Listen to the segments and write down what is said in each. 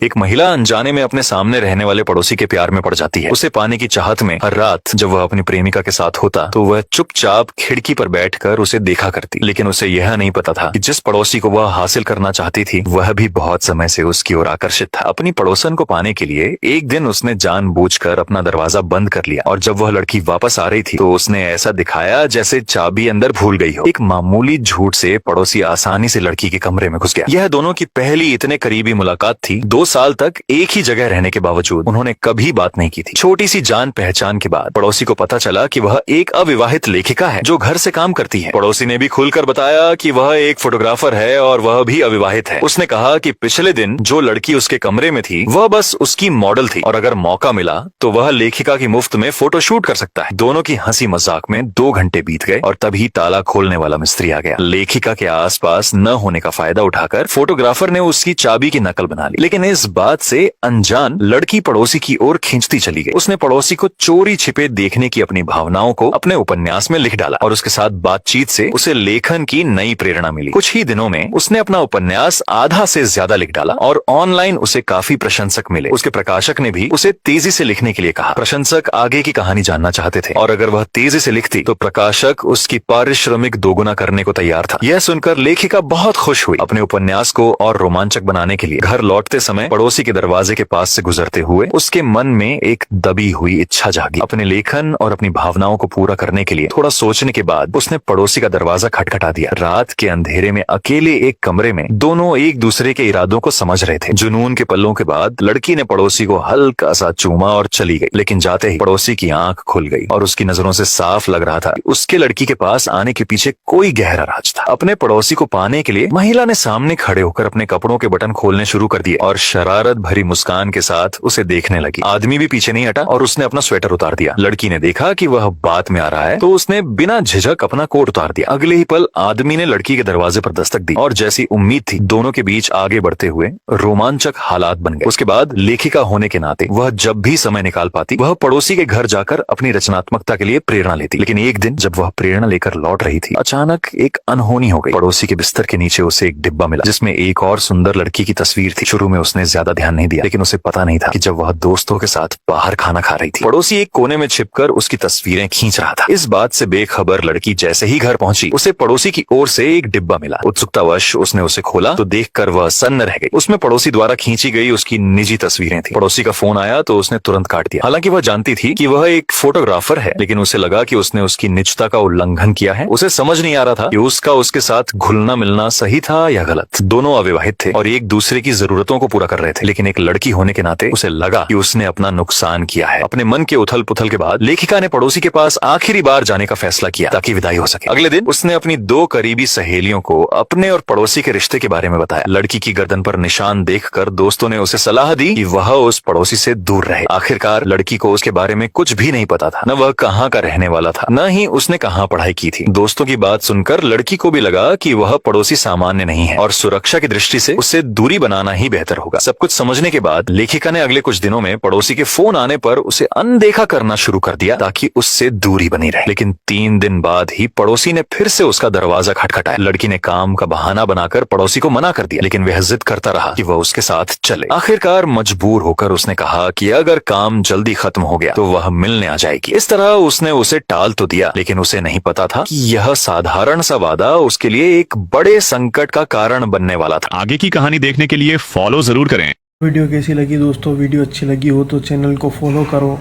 एक महिला अनजाने में अपने सामने रहने वाले पड़ोसी के प्यार में पड़ जाती है। उसे पाने की चाहत में हर रात जब वह अपनी प्रेमिका के साथ होता तो वह चुपचाप खिड़की पर बैठकर उसे देखा करती। लेकिन उसे यह नहीं पता था कि जिस पड़ोसी को वह हासिल करना चाहती थी वह भी बहुत समय से उसकी ओर आकर्षित था। अपनी पड़ोसन को पाने के लिए एक दिन उसने जानबूझकर अपना दरवाजा बंद कर लिया और जब वह लड़की वापस आ रही थी तो उसने ऐसा दिखाया जैसे चाबी अंदर भूल गई हो। एक मामूली झूठ से पड़ोसी आसानी से लड़की के कमरे में घुस गया। यह दोनों की पहली इतने करीबी मुलाकात थी। 2 साल तक एक ही जगह रहने के बावजूद उन्होंने कभी बात नहीं की थी। छोटी सी जान पहचान के बाद पड़ोसी को पता चला कि वह एक अविवाहित लेखिका है जो घर से काम करती है। पड़ोसी ने भी खुलकर बताया कि वह एक फोटोग्राफर है और वह भी अविवाहित है। उसने कहा कि पिछले दिन जो लड़की उसके कमरे में थी वह बस उसकी मॉडल थी और अगर मौका मिला तो वह लेखिका की मुफ्त में फोटो शूट कर सकता है। दोनों की हंसी मजाक में 2 घंटे बीत गए और तभी ताला खोलने वाला मिस्त्री आ गया। लेखिका के आसपास न होने का फायदा उठाकर फोटोग्राफर ने उसकी चाबी की नकल बना ली। लेकिन इस बात से अनजान लड़की पड़ोसी की ओर खींचती चली गई। उसने पड़ोसी को चोरी छिपे देखने की अपनी भावनाओं को अपने उपन्यास में लिख डाला और उसके साथ बातचीत से उसे लेखन की नई प्रेरणा मिली। कुछ ही दिनों में उसने अपना उपन्यास आधा से ज्यादा लिख डाला और ऑनलाइन उसे काफी प्रशंसक मिले। उसके प्रकाशक ने भी उसे तेजी से लिखने के लिए कहा। प्रशंसक आगे की कहानी जानना चाहते थे और अगर वह तेजी से लिखती तो प्रकाशक उसकी पारिश्रमिक दोगुना करने को तैयार था। यह सुनकर लेखिका बहुत खुश हुई। अपने उपन्यास को और रोमांचक बनाने के लिए घर लौटते समय पड़ोसी के दरवाजे के पास से गुजरते हुए उसके मन में एक दबी हुई इच्छा जागी। अपने लेखन और अपनी भावनाओं को पूरा करने के लिए थोड़ा सोचने के बाद उसने पड़ोसी का दरवाजा खटखटा दिया। रात के अंधेरे में अकेले एक कमरे में दोनों एक दूसरे के इरादों को समझ रहे थे। जुनून के पलों के बाद लड़की ने पड़ोसी को हल्का सा चूमा और चली गई। लेकिन जाते ही पड़ोसी की आंख खुल गई और उसकी नजरों से साफ लग रहा था कि उसके लड़की के पास आने के पीछे कोई गहरा राज था। अपने पड़ोसी को पाने के लिए महिला ने सामने खड़े होकर अपने कपड़ों के बटन खोलने शुरू कर दिए और शरारत भरी मुस्कान के साथ उसे देखने लगी। आदमी भी पीछे नहीं हटा और उसने अपना स्वेटर उतार दिया। लड़की ने देखा कि वह बात में आ रहा है तो उसने बिना झिझक अपना कोट उतार दिया। अगले ही पल आदमी ने लड़की के दरवाजे पर दस्तक दी और जैसी उम्मीद थी दोनों के बीच आगे बढ़ते हुए रोमांचक हालात बन गए। उसके बाद लेखिका होने के नाते वह जब भी समय निकाल पाती वह पड़ोसी के घर जाकर अपनी रचनात्मकता के लिए प्रेरणा लेती। लेकिन एक दिन जब वह प्रेरणा लेकर लौट रही थी अचानक एक अनहोनी हो गई। पड़ोसी के बिस्तर के नीचे उसे एक डिब्बा मिला जिसमें एक और सुंदर लड़की की तस्वीर थी। शुरू में उसने ज्यादा ध्यान नहीं दिया लेकिन उसे पता नहीं था कि जब वह दोस्तों के साथ बाहर खाना खा रही थी पड़ोसी एक कोने में छिपकर उसकी तस्वीरें खींच रहा था। इस बात से बेखबर लड़की जैसे ही घर पहुंची उसे पड़ोसी की ओर से एक डिब्बा मिला। उत्सुकतावश उसने उसे खोला तो देखकर वह सन्न रह गई। उसमें पड़ोसी द्वारा खींची गई उसकी निजी तस्वीरें थी। पड़ोसी का फोन आया तो उसने तुरंत काट दिया। हालांकि वह जानती थी कि वह एक फोटोग्राफर है लेकिन उसे लगा कि उसने उसकी निजता का उल्लंघन किया है। उसे समझ नहीं आ रहा था कि उसका उसके साथ घुलना मिलना सही था या गलत। दोनों अविवाहित थे और एक दूसरे की जरूरतों को पूरा कर रहे थे। लेकिन एक लड़की होने के नाते उसे लगा कि उसने अपना नुकसान किया है। अपने मन के उथल पुथल के बाद लेखिका ने पड़ोसी के पास आखिरी बार जाने का फैसला किया ताकि विदाई हो सके। अगले दिन उसने अपनी 2 करीबी सहेलियों को अपने और पड़ोसी के रिश्ते के बारे में बताया। लड़की की गर्दन पर निशान देखकर दोस्तों ने उसे सलाह दी कि वह उस पड़ोसी से दूर रहे। आखिरकार लड़की को उसके बारे में कुछ भी नहीं पता था। न वह कहाँ का रहने वाला था न ही उसने कहाँ पढ़ाई की थी। दोस्तों की बात सुनकर लड़की को भी लगा कि वह पड़ोसी सामान्य नहीं है और सुरक्षा की दृष्टि से उससे दूरी बनाना ही बेहतर होगा। सब कुछ समझने के बाद लेखिका ने अगले कुछ दिनों में पड़ोसी के फोन आने पर उसे अनदेखा करना शुरू कर दिया ताकि उससे दूरी बनी रहे। लेकिन 3 दिन बाद ही पड़ोसी ने फिर से उसका दरवाजा खटखटाया। लड़की ने काम का बहाना बनाकर पड़ोसी को मना कर दिया लेकिन वह जिद करता रहा कि वह उसके साथ चले। आखिरकार मजबूर होकर उसने कहा कि अगर काम जल्दी खत्म हो गया तो वह मिलने आ जाएगी। इस तरह उसने उसे टाल तो दिया लेकिन उसे नहीं पता था कि यह साधारण सा वादा उसके लिए एक बड़े संकट का कारण बनने वाला था। आगे की कहानी देखने के लिए फॉलो जरूर करें। वीडियो कैसी लगी दोस्तों? वीडियो अच्छी लगी हो तो चैनल को फॉलो करो,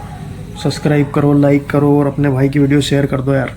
सब्सक्राइब करो, लाइक करो और अपने भाई की वीडियो शेयर कर दो यार।